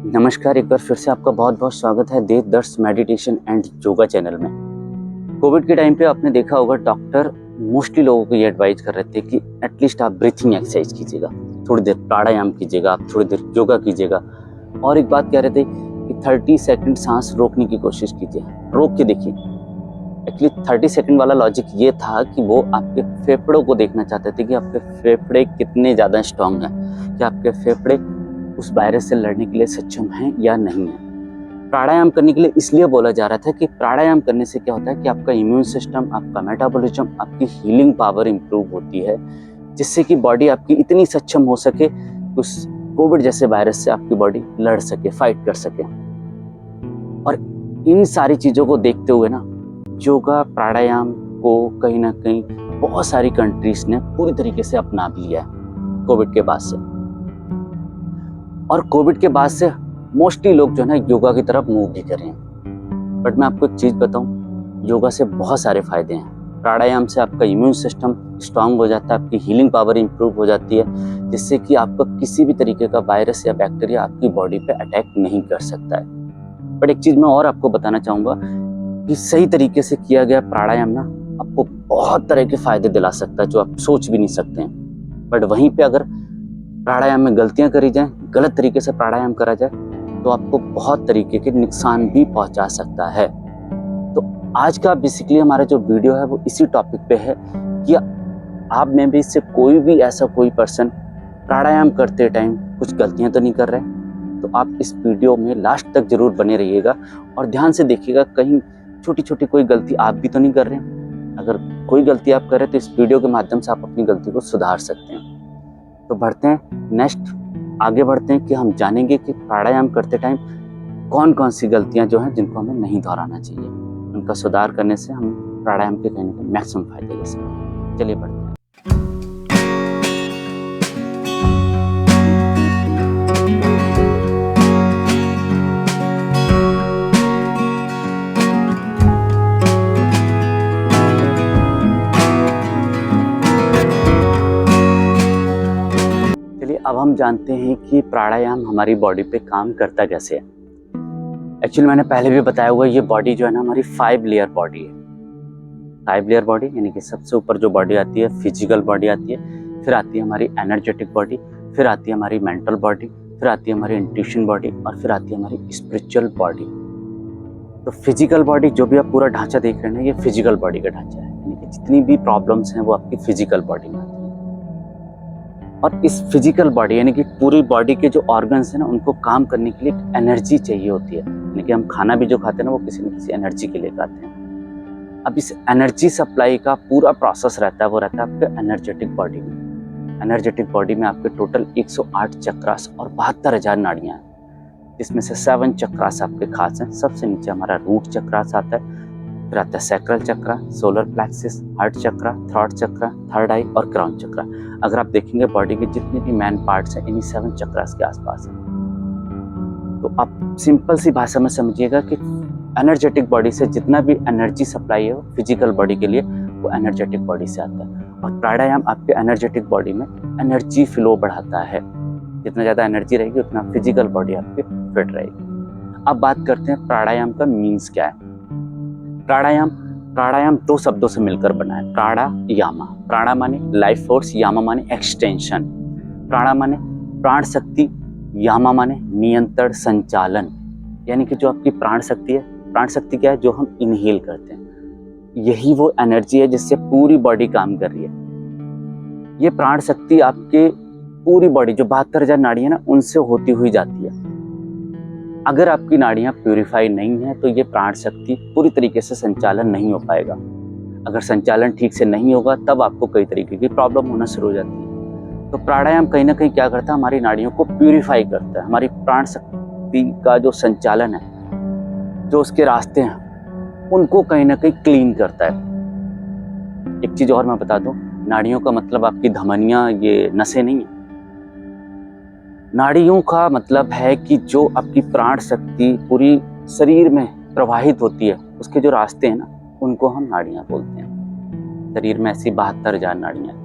नमस्कार, एक बार फिर से आपका बहुत बहुत स्वागत है देव दर्श मेडिटेशन एंड योगा चैनल में। कोविड के टाइम पे आपने देखा होगा डॉक्टर मोस्टली लोगों को ये एडवाइस कर रहे थे कि एटलीस्ट आप ब्रीथिंग एक्सरसाइज कीजिएगा, थोड़ी देर प्राणायाम कीजिएगा, आप थोड़ी देर योगा कीजिएगा। और एक बात कह रहे थे कि 30 सेकंड सांस रोकने की कोशिश कीजिए, रोक के देखिए। एक्चुअली 30 सेकंड वाला लॉजिक ये था कि वो आपके फेफड़ों को देखना चाहते थे कि आपके फेफड़े कितने ज़्यादा स्ट्रांग हैं, कि आपके फेफड़े उस वायरस से लड़ने के लिए सक्षम हैं या नहीं है। प्राणायाम करने के लिए इसलिए बोला जा रहा था कि प्राणायाम करने से क्या होता है कि आपका इम्यून सिस्टम, आपका मेटाबॉलिज्म, आपकी हीलिंग पावर इंप्रूव होती है, जिससे कि बॉडी आपकी इतनी सक्षम हो सके उस कोविड जैसे वायरस से आपकी बॉडी लड़ सके, फाइट कर सके। और इन सारी चीज़ों को देखते हुए ना योगा प्राणायाम को कहीं ना कहीं बहुत सारी कंट्रीज ने पूरी तरीके से अपना भी लिया है कोविड के बाद से। और कोविड के बाद से मोस्टली लोग जो है ना योगा की तरफ मूव भी कर रहे हैं। बट मैं आपको एक चीज़ बताऊं, योगा से बहुत सारे फायदे हैं। प्राणायाम से आपका इम्यून सिस्टम स्ट्रांग हो जाता है, आपकी हीलिंग पावर इंप्रूव हो जाती है, जिससे कि आपका किसी भी तरीके का वायरस या बैक्टीरिया आपकी बॉडी पे अटैक नहीं कर सकता है। बट एक चीज़ मैं और आपको बताना चाहूँगा कि सही तरीके से किया गया प्राणायाम ना आपको बहुत तरह के फायदे दिला सकता है जो आप सोच भी नहीं सकते हैं। बट वहीं पे अगर प्राणायाम में गलतियां करी जाएं, गलत तरीके से प्राणायाम करा जाए तो आपको बहुत तरीके के नुकसान भी पहुंचा सकता है। तो आज का बेसिकली हमारा जो वीडियो है वो इसी टॉपिक पे है कि आप में भी से कोई भी ऐसा कोई पर्सन प्राणायाम करते टाइम कुछ गलतियां तो नहीं कर रहे। तो आप इस वीडियो में लास्ट तक जरूर बने रहिएगा और ध्यान से देखिएगा, कहीं छोटी छोटी कोई गलती आप भी तो नहीं कर रहे हैं। अगर कोई गलती आप कर रहे हैं तो इस वीडियो के माध्यम से आप अपनी गलती को सुधार सकते हैं। तो बढ़ते हैं नेक्स्ट, आगे बढ़ते हैं कि हम जानेंगे कि प्राणायाम करते टाइम कौन कौन सी गलतियां जो हैं जिनको हमें नहीं दोहराना चाहिए। उनका सुधार करने से हम प्राणायाम के कहीं ना कहीं मैक्सिमम फायदे ले सकते हैं। चलिए बढ़ते हैं। अब हम जानते हैं कि प्राणायाम हमारी बॉडी पे काम करता कैसे है। एक्चुअली मैंने पहले भी बताया हुआ, ये बॉडी जो है ना हमारी 5 लेयर बॉडी है। 5 लेयर बॉडी यानी कि सबसे ऊपर जो बॉडी आती है फिजिकल बॉडी आती है, फिर आती है हमारी एनर्जेटिक बॉडी, फिर आती है हमारी मेंटल बॉडी, फिर आती है हमारी इंट्यूशन बॉडी और फिर आती है हमारी स्पिरिचुअल बॉडी। तो फिजिकल बॉडी जो भी आप पूरा ढांचा देख रहे हैं ना, ये फिजिकल बॉडी का ढांचा है, यानी कि जितनी भी प्रॉब्लम्स हैं वो आपकी फिजिकल बॉडी में आती है। और इस फिजिकल बॉडी यानी कि पूरी बॉडी के जो ऑर्गन्स हैं ना उनको काम करने के लिए एक एनर्जी चाहिए होती है, यानी कि हम खाना भी जो खाते हैं ना वो किसी न किसी एनर्जी के लिए खाते हैं। अब इस एनर्जी सप्लाई का पूरा प्रोसेस रहता है, वो रहता है आपके एनर्जेटिक बॉडी में। एनर्जेटिक बॉडी में आपके टोटल 108 चक्रास और 72,000 नाड़ियाँ हैं, जिसमें से 7 चक्रास आपके खास हैं। सबसे नीचे हमारा रूट चक्रास आता है, फिर आता है सैक्रल चक्रा, सोलर प्लेक्सिस, हार्ट चक्रा, थ्रॉट चक्रा, थर्ड आई और क्राउन चक्रा। अगर आप देखेंगे बॉडी के जितने भी मेन पार्ट्स हैं इन्हीं 7 चक्रास के आसपास हैं। तो आप सिंपल सी भाषा में समझिएगा कि एनर्जेटिक बॉडी से जितना भी एनर्जी सप्लाई है वो फिजिकल बॉडी के लिए वो एनर्जेटिक बॉडी से आता है। और प्राणायाम आपके एनर्जेटिक बॉडी में एनर्जी फ्लो बढ़ाता है। जितना ज़्यादा एनर्जी रहेगी उतना फिजिकल बॉडी आपकी फिट रहेगी। अब बात करते हैं प्राणायाम का मीन्स क्या है। प्राणायाम 2 शब्दों से मिलकर बना है, प्राणायामा। प्राणा माने लाइफ फोर्स, यामा माने एक्सटेंशन। प्राणा माने प्राण शक्ति, यामा माने नियंत्रण संचालन। यानी कि जो आपकी प्राण शक्ति है, प्राण शक्ति क्या है? जो हम इनहेल करते हैं, यही वो एनर्जी है जिससे पूरी बॉडी काम कर रही है। ये प्राण शक्ति आपके पूरी बॉडी जो 72,000 नाड़ियां ना उनसे होती हुई जाती है। अगर आपकी नाड़ियां प्यूरिफाई नहीं है तो ये प्राण शक्ति पूरी तरीके से संचालन नहीं हो पाएगा। अगर संचालन ठीक से नहीं होगा तब आपको कई तरीके की प्रॉब्लम होना शुरू हो जाती है। तो प्राणायाम कहीं ना कहीं क्या करता है, हमारी नाड़ियों को प्यूरिफाई करता है। हमारी प्राण शक्ति का जो संचालन है, जो उसके रास्ते हैं, उनको कहीं ना कहीं क्लीन करता है। एक चीज और मैं बता दूं, नाड़ियों का मतलब आपकी धमनियां, ये नसें नहीं है। नाड़ियों का मतलब है कि जो आपकी प्राण शक्ति पूरी शरीर में प्रवाहित होती है, उसके जो रास्ते हैं ना उनको हम नाड़ियां बोलते हैं। शरीर में ऐसी 72,000 नाड़ियां।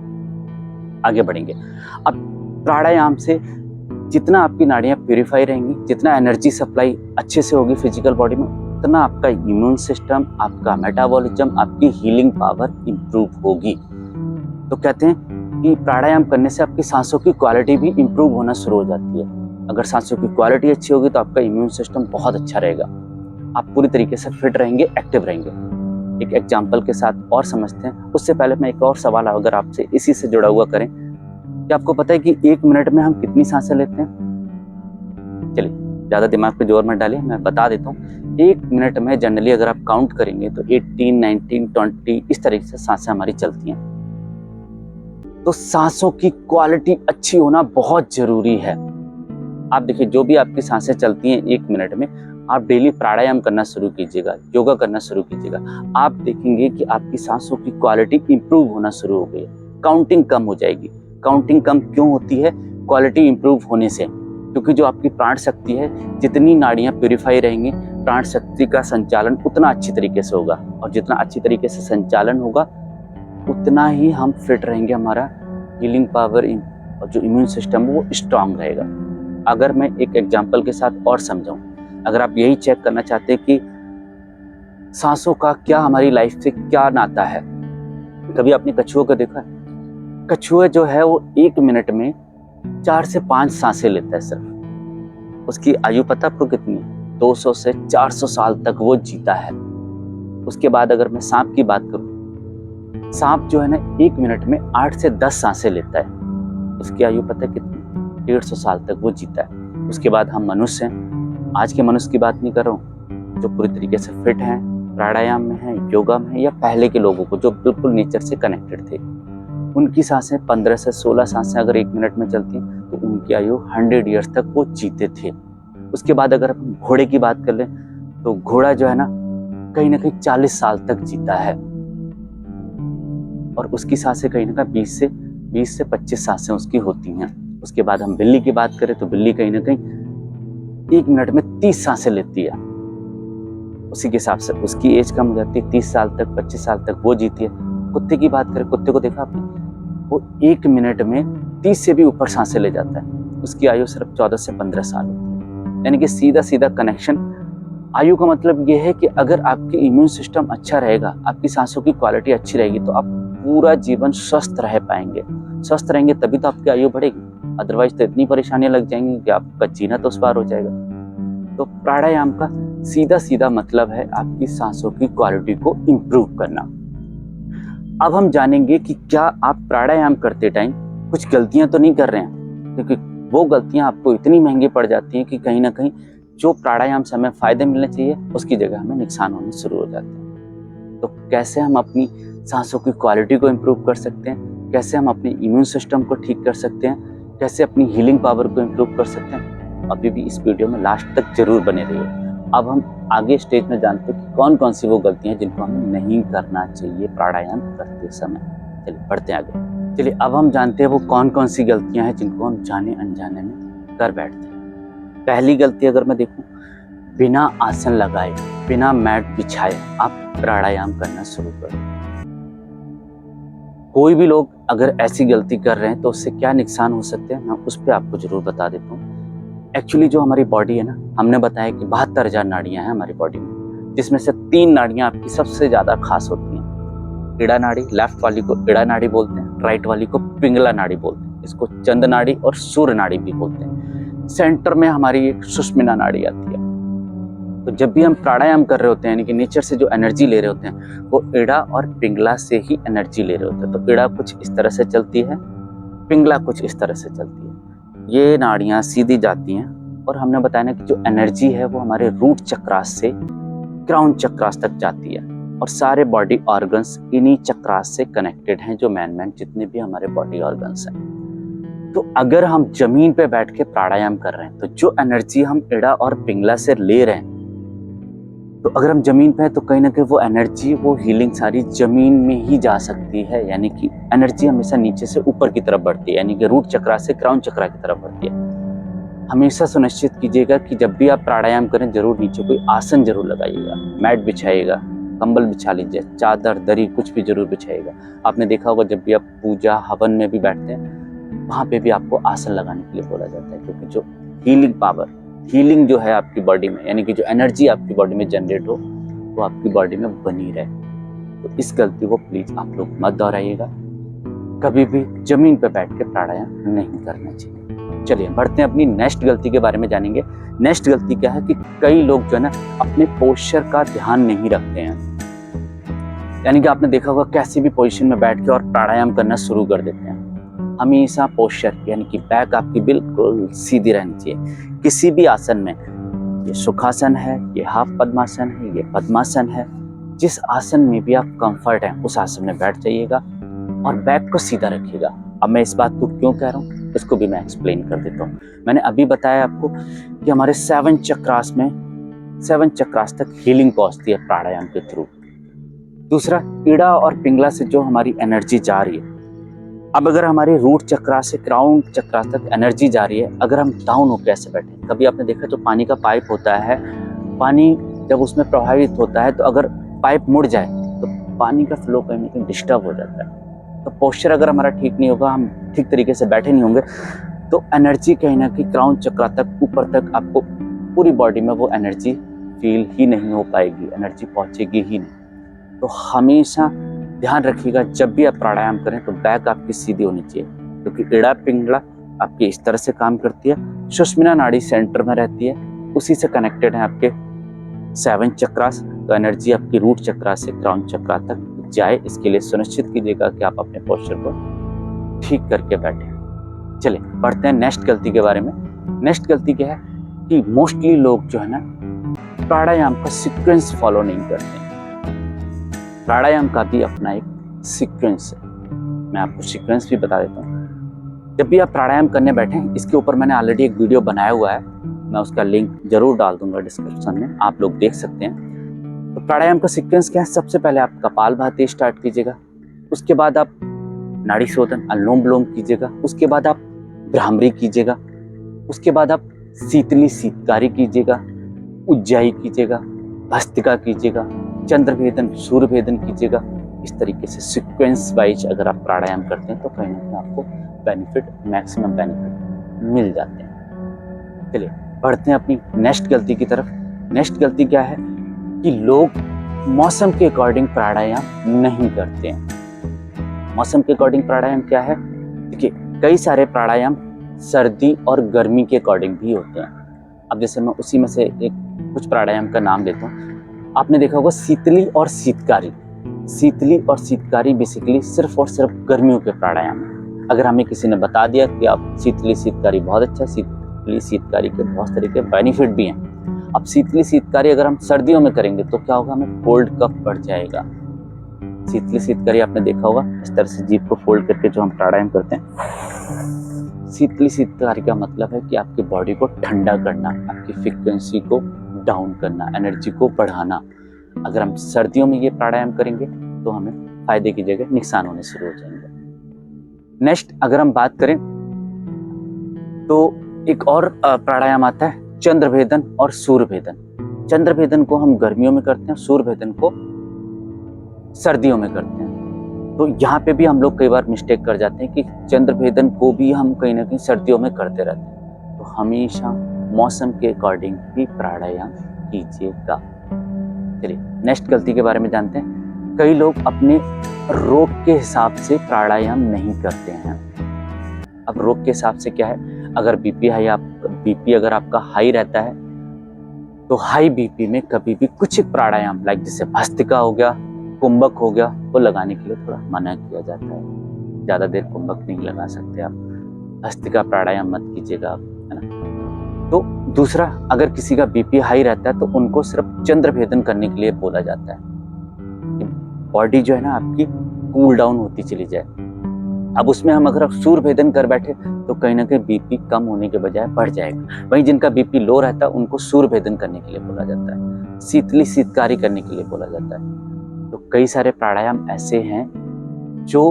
आगे बढ़ेंगे। अब प्राणायाम से जितना आपकी नाड़ियाँ प्यूरिफाई रहेंगी, जितना एनर्जी सप्लाई अच्छे से होगी फिजिकल बॉडी में, उतना आपका इम्यून सिस्टम, आपका मेटाबॉलिज्म, आपकी हीलिंग पावर इम्प्रूव होगी। तो कहते हैं कि प्राणायाम करने से आपकी सांसों की क्वालिटी भी इम्प्रूव होना शुरू हो जाती है। अगर सांसों की क्वालिटी अच्छी होगी तो आपका इम्यून सिस्टम बहुत अच्छा रहेगा, आप पूरी तरीके से फिट रहेंगे, एक्टिव रहेंगे। एक एग्जाम्पल के साथ और समझते हैं। उससे पहले मैं एक और सवाल अगर आपसे इसी से जुड़ा हुआ करें, कि आपको पता है कि 1 मिनट में हम कितनी सांसें लेते हैं? चलिए, ज़्यादा दिमाग पे जोर मत डालिए, मैं बता देता हूँ। 1 मिनट में जनरली अगर आप काउंट करेंगे तो 18, 19, 20 इस तरीके से सांसें हमारी चलती हैं। तो सांसों की क्वालिटी अच्छी होना बहुत जरूरी है। आप देखिए, जो भी आपकी सांसें चलती हैं 1 मिनट में, आप डेली प्राणायाम करना शुरू कीजिएगा, योगा करना शुरू कीजिएगा, आप देखेंगे कि आपकी सांसों की क्वालिटी इंप्रूव होना शुरू हो गई है। काउंटिंग कम हो जाएगी। काउंटिंग कम क्यों होती है? क्वालिटी इंप्रूव होने से। क्योंकि जो आपकी प्राण शक्ति है, जितनी नाड़ियाँ प्यूरिफाई रहेंगी, प्राण शक्ति का संचालन उतना अच्छी तरीके से होगा, और जितना अच्छी तरीके से संचालन होगा उतना ही हम फिट रहेंगे, हमारा हीलिंग पावर और जो इम्यून सिस्टम है वो स्ट्रांग रहेगा। अगर मैं एक एग्जांपल के साथ और समझाऊं, अगर आप यही चेक करना चाहते हैं कि सांसों का क्या हमारी लाइफ से क्या नाता है, कभी आपने कछुओं को देखा है? कछुआ जो है वो 1 मिनट में 4 से 5 सांसें लेता है सिर्फ। उसकी आयु पता आपको कितनी है? 200 से 400 साल तक वो जीता है। उसके बाद अगर मैं सांप की बात करूं, सांप जो है ना 1 मिनट में 8 से 10 सांसें लेता है। उसकी आयु पता है कितनी? 150 साल तक वो जीता है। उसके बाद हम मनुष्य हैं। आज के मनुष्य की बात नहीं कर रहा हूँ, जो पूरी तरीके से फिट हैं, प्राणायाम में हैं, योगा में हैं, या पहले के लोगों को जो बिल्कुल नेचर से कनेक्टेड थे, उनकी सांसें 15 से 16 सांसें अगर 1 मिनट में चलती हैं तो उनकी आयु 100 ईयर्स तक वो जीते थे। उसके बाद अगर हम घोड़े की बात कर लें तो घोड़ा जो है ना कहीं 40 साल तक जीता है, और उसकी सांसें कहीं 20 से 25 सांसें उसकी होती हैं। उसके बाद हम बिल्ली की बात करें तो बिल्ली कहीं 1 मिनट में 30 सांसें लेती है। उसी के हिसाब से उसकी एज कम हो जाती है, 30 साल तक, 25 साल तक वो जीती है। कुत्ते की बात करें, कुत्ते को देखा आपने? वो 1 मिनट में 30 से भी ऊपर सांसें ले जाता है। उसकी आयु सिर्फ 14 से 15 साल होती है। यानी कि सीधा कनेक्शन। आयु का मतलब ये है कि अगर आपकी इम्यून सिस्टम अच्छा रहेगा, आपकी सांसों की क्वालिटी अच्छी रहेगी, तो आप पूरा जीवन स्वस्थ रह पाएंगे। स्वस्थ रहेंगे तभी तो आपकी आयु बढ़ेगी, अदरवाइज तो इतनी परेशानियां लग जाएंगी कि आपका जीना तो उस पार हो जाएगा। तो प्राणायाम का सीधा मतलब है आपकी सांसों की क्वालिटी को इम्प्रूव करना। अब हम जानेंगे कि क्या आप प्राणायाम करते टाइम कुछ गलतियां तो नहीं कर रहे हैं, क्योंकि वो गलतियां आपको इतनी महंगी पड़ जाती हैं कि कहीं ना कहीं जो प्राणायाम से हमें फायदे मिलने चाहिए उसकी जगह हमें नुकसान होने शुरू हो जाते हैं। तो कैसे हम अपनी सांसों की क्वालिटी को इम्प्रूव कर सकते हैं, कैसे हम अपने इम्यून सिस्टम को ठीक कर सकते हैं, कैसे अपनी हीलिंग पावर को इम्प्रूव कर सकते हैं, अभी भी इस वीडियो में लास्ट तक जरूर बने रहिए। अब हम आगे स्टेज में जानते हैं कि कौन कौन सी वो गलतियां हैं जिनको हमें नहीं करना चाहिए प्राणायाम करते समय। चलिए बढ़ते हैं आगे। चलिए अब हम जानते हैं वो कौन कौन सी गलतियां हैं जिनको हम जाने अनजाने में कर बैठते हैं। पहली गलती अगर मैं देखूं, बिना आसन लगाए, बिना मैट बिछाए आप प्राणायाम करना शुरू करें। कोई भी लोग अगर ऐसी गलती कर रहे हैं तो उससे क्या नुकसान हो सकते हैं, मैं उस पर आपको जरूर बता देता हूँ। एक्चुअली जो हमारी बॉडी है ना, हमने बताया कि 72,000 नाड़ियां हैं हमारी बॉडी में, जिसमें से 3 नाड़ियां आपकी सबसे ज्यादा खास होती हैं। इड़ा नाड़ी, लेफ्ट वाली को इड़ा नाड़ी बोलते हैं, राइट वाली को पिंगला नाड़ी बोलते हैं, इसको चंद नाड़ी और सूर्य नाड़ी भी बोलते हैं। सेंटर में हमारी एक सुषुम्ना नाड़ी आती है। तो जब भी हम प्राणायाम कर रहे होते हैं, यानी कि नेचर से जो एनर्जी ले रहे होते हैं, वो इड़ा और पिंगला से ही एनर्जी ले रहे होते हैं। तो इड़ा कुछ इस तरह से चलती है, पिंगला कुछ इस तरह से चलती है। ये नाड़ियां सीधी जाती हैं, और हमने बताया ना कि जो एनर्जी है वो हमारे रूट चक्रास से क्राउन चक्रास तक जाती है, और सारे बॉडी ऑर्गन्स इन्हीं चक्रास से कनेक्टेड हैं, जो मैन जितने भी हमारे बॉडी ऑर्गन्स हैं। तो अगर हम जमीन पे बैठ के प्राणायाम कर रहे हैं तो जो एनर्जी हम इड़ा और पिंगला से ले रहे हैं, तो अगर हम जमीन पे हैं तो कहीं ना कहीं वो एनर्जी, वो हीलिंग सारी जमीन में ही जा सकती है। यानी कि एनर्जी हमेशा नीचे से ऊपर की तरफ बढ़ती है, यानी कि रूट चक्रा से क्राउन चक्रा की तरफ बढ़ती है। हमेशा सुनिश्चित कीजिएगा कि जब भी आप प्राणायाम करें जरूर नीचे कोई आसन जरूर लगाइएगा, मैट बिछाइएगा, कंबल बिछा लीजिए, चादर दरी कुछ भी जरूर बिछाइएगा। आपने देखा होगा जब भी आप पूजा हवन में भी बैठते हैं, वहाँ पे भी आपको आसन लगाने के लिए बोला जाता है, क्योंकि जो हीलिंग पावर, हीलिंग जो है आपकी बॉडी में, यानी कि जो एनर्जी आपकी बॉडी में जनरेट हो वो आपकी बॉडी में बनी रहे। तो इस गलती को प्लीज आप लोग मत दोहराइएगा। कभी भी जमीन पर बैठ के प्राणायाम नहीं करना चाहिए। चलिए बढ़ते हैं, अपनी नेक्स्ट गलती के बारे में जानेंगे। नेक्स्ट गलती क्या है कि कई लोग जो है ना अपने पोस्चर का ध्यान नहीं रखते हैं। यानी कि आपने देखा होगा कैसी भी पोजीशन में बैठ के और प्राणायाम करना शुरू कर देते हैं। हमेशा पोस्चर यानी कि बैक आपकी बिल्कुल सीधी रहनी चाहिए। किसी भी आसन में, ये सुखासन है, ये हाफ पद्मासन है, ये पद्मासन है, जिस आसन में भी आप कंफर्ट हैं उस आसन में बैठ जाइएगा और बैक को सीधा रखिएगा। अब मैं इस बात को क्यों कह रहा हूँ इसको भी मैं एक्सप्लेन कर देता हूँ। मैंने अभी बताया आपको कि हमारे 7 चक्रास में 7 चक्रास तक हीलिंग पहुँचती है प्राणायाम के थ्रू। दूसरा, ईड़ा और पिंगला से जो हमारी एनर्जी जा रही है, अब अगर हमारी रूट चक्रा से क्राउन चक्रा तक एनर्जी जा रही है, अगर हम डाउन होकर ऐसे बैठे, कभी आपने देखा जो पानी का पाइप होता है, पानी जब उसमें प्रवाहित होता है तो अगर पाइप मुड़ जाए तो पानी का फ्लो कहीं ना कहीं डिस्टर्ब हो जाता है। तो पोस्चर अगर हमारा ठीक नहीं होगा, हम ठीक तरीके से बैठे नहीं होंगे, तो एनर्जी कहीं ना कहीं क्राउन चक्रा तक, ऊपर तक आपको पूरी बॉडी में वो एनर्जी फील ही नहीं हो पाएगी, एनर्जी पहुंचेगी ही नहीं। तो हमेशा ध्यान रखिएगा जब भी आप प्राणायाम करें तो बैक आपकी सीधी होनी चाहिए, क्योंकि ईड़ा पिंगला आपकी इस तरह से काम करती है। सुषुम्ना नाड़ी सेंटर में रहती है, उसी से कनेक्टेड है आपके 7 चक्रास। तो एनर्जी आपकी रूट चक्रा से क्राउन चक्रा तक जाए, इसके लिए सुनिश्चित कीजिएगा कि आप अपने पोस्चर को ठीक करके बैठे। चलिए बढ़ते हैं नेक्स्ट गलती के बारे में। नेक्स्ट गलती क्या है कि मोस्टली लोग जो है ना प्राणायाम का सीक्वेंस फॉलो नहीं करते। प्राणायाम का भी अपना एक सीक्वेंस है, मैं आपको सीक्वेंस भी बता देता हूँ। जब भी आप प्राणायाम करने बैठें, इसके ऊपर मैंने ऑलरेडी एक वीडियो बनाया हुआ है, मैं उसका लिंक जरूर डाल दूंगा डिस्क्रिप्शन में, आप लोग देख सकते हैं। तो प्राणायाम का सीक्वेंस क्या है, सबसे पहले आप कपालभाति स्टार्ट कीजिएगा, उसके बाद आप नाड़ी शोधन अनुलोम विलोम कीजिएगा, उसके बाद आप भ्रामरी कीजिएगा, उसके बाद आप शीतली शीतकारी कीजिएगा, उज्जाई कीजिएगा, भस्त्रिका कीजिएगा, चंद्रभेदन सूर्यभेदन कीजिएगा। इस तरीके से सीक्वेंस वाइज अगर आप प्राणायाम करते हैं तो कहीं ना कहीं आपको बेनिफिट, मैक्सिमम बेनिफिट मिल जाते हैं। चलिए बढ़ते हैं अपनी नेक्स्ट गलती की तरफ। नेक्स्ट गलती क्या है कि लोग मौसम के अकॉर्डिंग प्राणायाम नहीं करते हैं। मौसम के अकॉर्डिंग प्राणायाम क्या है, देखिए कई सारे प्राणायाम सर्दी और गर्मी के अकॉर्डिंग भी होते हैं। अब जैसे मैं उसी में से एक कुछ प्राणायाम का नाम लेता हूँ। आपने देखा होगा शीतली और शीतकारी। शीतली और शीतकारी बेसिकली सिर्फ और सिर्फ गर्मियों के प्राणायाम है। अगर हमें किसी ने बता दिया कि आप शीतली शीतकारी बहुत अच्छा, शीतली शीतकारी के बहुत तरह के बेनिफिट भी हैं। अब शीतली शीतकारी अगर हम सर्दियों में करेंगे तो क्या होगा, हमें कोल्ड कफ बढ़ जाएगा। शीतली शीतकारी आपने देखा होगा, इस तरह से जीभ को फोल्ड करके जो हम प्राणायाम करते हैं। शीतली शीतकारी का मतलब है कि आपकी बॉडी को ठंडा करना, आपकी फ्रीक्वेंसी को डाउन करना, एनर्जी को बढ़ाना। अगर हम सर्दियों में ये प्राणायाम करेंगे तो हमें फायदे की जगह नुकसान होने शुरू हो जाएंगे। नेक्स्ट अगर हम बात करें तो एक और प्राणायाम आता है चंद्रभेदन और सूर्यभेदन। चंद्रभेदन को हम गर्मियों में करते हैं, सूर्यभेदन को सर्दियों में करते हैं। तो यहाँ पे भी हम लोग कई बार मिस्टेक कर जाते हैं कि चंद्रभेदन को भी हम कहीं ना कहीं सर्दियों में करते रहते हैं। तो हमेशा मौसम के अकॉर्डिंग ही प्राणायाम कीजिएगा। चलिए नेक्स्ट गलती के बारे में जानते हैं। कई लोग अपने रोग के हिसाब से प्राणायाम नहीं करते हैं। अब रोग के हिसाब से क्या है, अगर बीपी अगर आपका हाई रहता है तो हाई बीपी में कभी भी कुछ प्राणायाम लाइक जैसे भस्त्रिका हो गया, कुंभक हो गया, वो लगाने के लिए थोड़ा मना किया जाता है। ज़्यादा देर कुंभक नहीं लगा सकते आप, भस्त्रिका प्राणायाम मत कीजिएगा आप, है ना। तो दूसरा, अगर किसी का बीपी हाई रहता है तो उनको सिर्फ चंद्रभेदन करने के लिए बोला जाता है कि बॉडी जो है ना आपकी कूल डाउन होती चली जाए। अब उसमें हम अगर सूर्यभेदन कर बैठे तो कहीं ना कहीं बीपी कम होने के बजाय बढ़ जाएगा। वहीं जिनका बीपी लो रहता है उनको सूर्यभेदन करने के लिए बोला जाता है, शीतली शीतकारी करने के लिए बोला जाता है। तो कई सारे प्राणायाम ऐसे हैं जो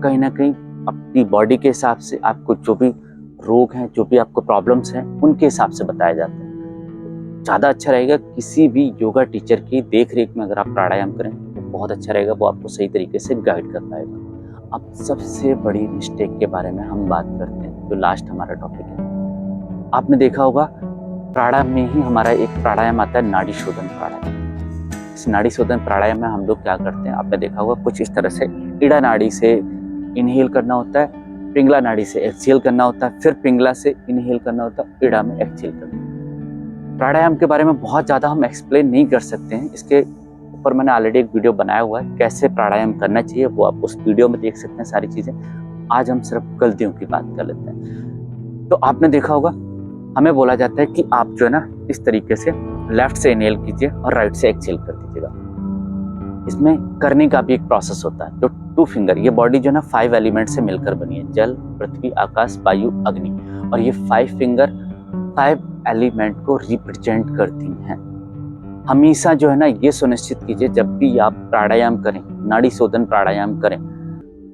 कहीं ना कहीं अपनी बॉडी के हिसाब से, आपको जो भी रोग हैं, जो भी आपको प्रॉब्लम्स हैं, उनके हिसाब से बताया जाता है। ज़्यादा अच्छा रहेगा किसी भी योगा टीचर की देख रेख में अगर आप प्राणायाम करें तो बहुत अच्छा रहेगा, वो आपको सही तरीके से गाइड कर पाएगा। अब सबसे बड़ी मिस्टेक के बारे में हम बात करते हैं, जो लास्ट हमारा टॉपिक है। आपने देखा होगा प्राणायाम में ही हमारा एक प्राणायाम आता है, नाड़ी शोधन प्राणायाम। इस नाड़ी शोधन प्राणायाम में हम लोग क्या करते हैं, आपने देखा होगा कुछ इस तरह से इड़ा नाड़ी से इनहेल करना होता है, पिंगला नाड़ी से एक्सहेल करना होता है, फिर पिंगला से इनहेल करना होता है, इड़ा में एक्सहेल करना होता है। प्राणायाम के बारे में बहुत ज़्यादा हम एक्सप्लेन नहीं कर सकते हैं, इसके ऊपर मैंने ऑलरेडी एक वीडियो बनाया हुआ है, कैसे प्राणायाम करना चाहिए, वो आप उस वीडियो में देख सकते हैं सारी चीज़ें। आज हम सिर्फ गलतियों की बात कर लेते हैं। तो आपने देखा होगा हमें बोला जाता है कि आप जो है ना इस तरीके से लेफ्ट से इनहेल कीजिए और राइट से एक्सहेल कर दीजिएगा। इसमें करने का भी एक प्रोसेस होता है। जो 2 फिंगर, ये बॉडी जो है ना 5 एलिमेंट से मिलकर बनी है, जल, पृथ्वी, आकाश, वायु, अग्नि, और ये 5 फिंगर 5 एलिमेंट को रिप्रेजेंट करती हैं। हमेशा जो है ना ये सुनिश्चित कीजिए जब भी आप प्राणायाम करें, नाड़ी शोधन प्राणायाम करें,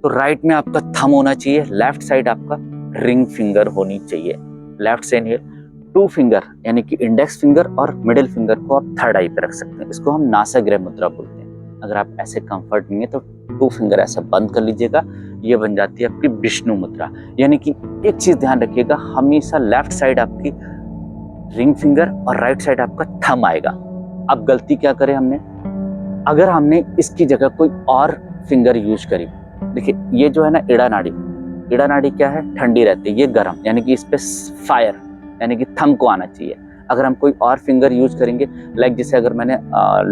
तो राइट में आपका थंब होना चाहिए, लेफ्ट साइड आपका रिंग फिंगर होनी चाहिए। लेफ्ट से इनहेल, 2 फिंगर यानी कि इंडेक्स फिंगर और मिडिल फिंगर को आप थर्ड आई पे रख सकते हैं। इसको हम नासाग्रह मुद्रा बोलते हैं। अगर आप ऐसे कंफर्ट नहीं है तो 2 फिंगर ऐसा बंद कर लीजिएगा, ये बन जाती है आपकी विष्णु मुद्रा। यानी कि एक चीज ध्यान रखिएगा, हमेशा लेफ्ट साइड आपकी रिंग फिंगर और राइट साइड आपका थंब आएगा। अब गलती क्या करें हमने, अगर हमने इसकी जगह कोई और फिंगर यूज करी, देखिए ये जो है ना इड़ा नाड़ी क्या है, ठंडी रहती है, ये गर्म, यानी कि इस पे फायर यानी कि थंब को आना चाहिए। अगर हम कोई और फिंगर यूज करेंगे, लाइक जैसे अगर मैंने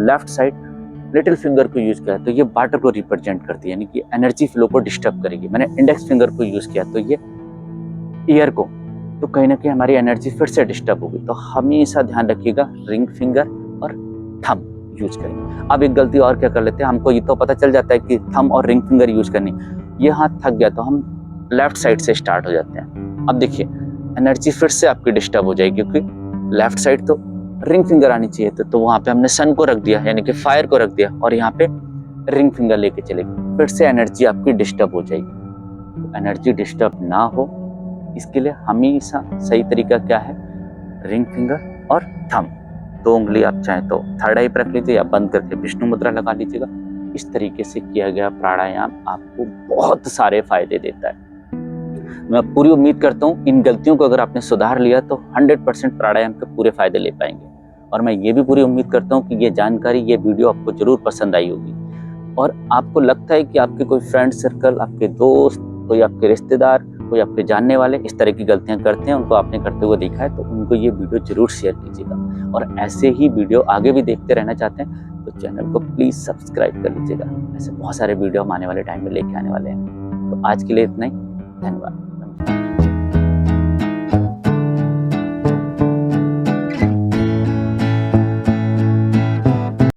लेफ्ट साइड लिटिल फिंगर को यूज किया तो ये वाटर को रिप्रेजेंट करती है, यानी कि एनर्जी फ्लो को डिस्टर्ब करेगी। मैंने इंडेक्स फिंगर को यूज किया तो ये ईयर को, तो कहीं ना कहीं हमारी एनर्जी फिर से डिस्टर्ब होगी। तो हमेशा ध्यान रखिएगा रिंग फिंगर और थंब यूज करेंगे। अब एक गलती और क्या कर लेते हैं, हमको ये तो पता चल जाता है कि थंब और रिंग फिंगर यूज करनी, ये हाथ थक गया तो हम लेफ्ट साइड से स्टार्ट हो जाते हैं। अब देखिए एनर्जी फिर से आपकी डिस्टर्ब हो जाएगी, क्योंकि लेफ्ट साइड तो रिंग फिंगर आनी चाहिए तो वहां पे हमने सन को रख दिया, यानी कि फायर को रख दिया, और यहाँ पे रिंग फिंगर लेके चले गए, फिर से एनर्जी आपकी डिस्टर्ब हो जाएगी। तो एनर्जी डिस्टर्ब ना हो इसके लिए हमेशा सही तरीका क्या है, रिंग फिंगर और थंब। 2 उंगली आप चाहें तो थर्ड आई पर रख लीजिए या बंद करके विष्णु मुद्रा लगा लीजिएगा। इस तरीके से किया गया प्राणायाम आपको बहुत सारे फायदे देता है। मैं पूरी उम्मीद करता हूँ इन गलतियों को अगर आपने सुधार लिया तो 100% प्राणायाम के पूरे फायदे ले पाएंगे। और मैं ये भी पूरी उम्मीद करता हूँ कि ये जानकारी, ये वीडियो आपको जरूर पसंद आई होगी, और आपको लगता है कि आपके कोई फ्रेंड सर्कल, आपके दोस्त, कोई आपके रिश्तेदार, कोई आपके जानने वाले इस तरह की गलतियां करते हैं, उनको आपने करते हुए देखा है, तो उनको ये वीडियो जरूर शेयर कीजिएगा। और ऐसे ही वीडियो आगे भी देखते रहना चाहते हैं तो चैनल को प्लीज सब्सक्राइब कर लीजिएगा। ऐसे बहुत सारे वीडियो हम आने वाले टाइम में लेके आने वाले हैं। तो आज के लिए इतना ही, धन्यवाद।